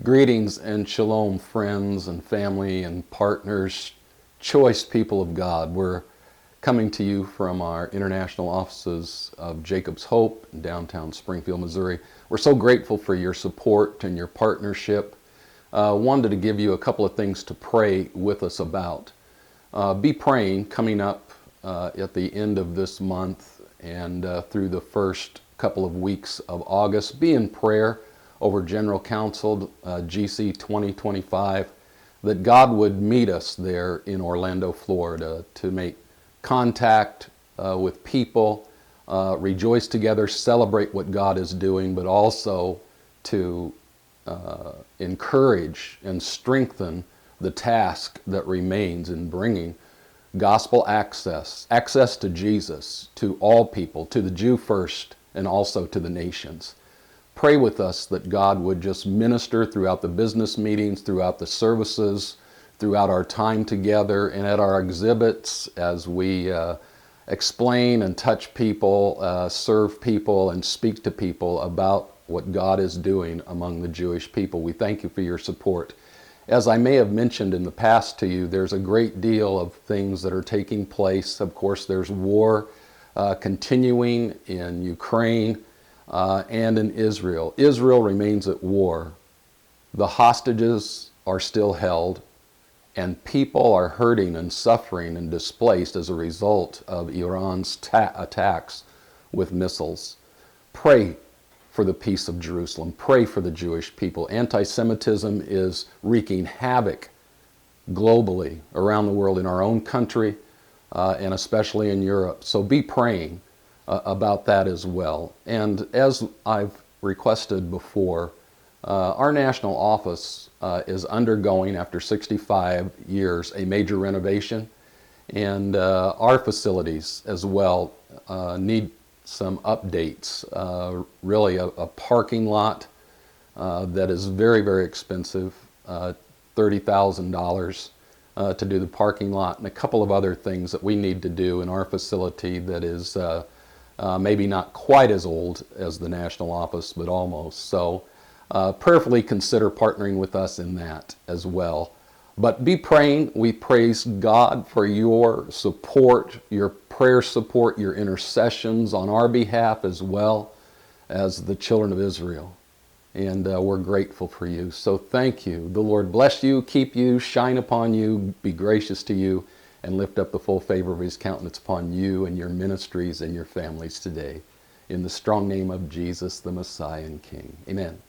Greetings and shalom, friends and family and partners, choice people of God. We're coming to you from our international offices of Jacob's Hope in downtown Springfield, Missouri. We're so grateful for your support and your partnership. Wanted to give you a couple of things to pray with us about. Be praying coming up at the end of this month and through the first couple of weeks of August. Be in prayer over General Counsel GC25, that God would meet us there in Orlando, Florida, to make contact with people, rejoice together, celebrate what God is doing, but also to encourage and strengthen the task that remains in bringing gospel access to Jesus, to all people, to the Jew first, and also to the nations. Pray with us that God would just minister throughout the business meetings, throughout the services, throughout our time together, and at our exhibits as we explain and touch people, serve people, and speak to people about what God is doing among the Jewish people. We thank you for your support. As I may have mentioned in the past to you, there's a great deal of things that are taking place. Of course, there's war continuing in Ukraine, and in Israel. Israel remains at war. The hostages are still held, and people are hurting and suffering and displaced as a result of Iran's attacks with missiles. Pray for the peace of Jerusalem. Pray for the Jewish people. Anti-Semitism is wreaking havoc globally around the world, in our own country, and especially in Europe. So be praying about that as well. And as I've requested before, our national office is undergoing, after 65 years, a major renovation, and our facilities as well need some updates. Really a parking lot that is very, very expensive, $30,000 to do the parking lot, and a couple of other things that we need to do in our facility that is maybe not quite as old as the national office, but almost. So prayerfully consider partnering with us in that as well. But be praying. We praise God for your support, your prayer support, your intercessions on our behalf, as well as the children of Israel. And we're grateful for you. So thank you. The Lord bless you, keep you, shine upon you, be gracious to you, and lift up the full favor of His countenance upon you and your ministries and your families today. In the strong name of Jesus, the Messiah and King. Amen.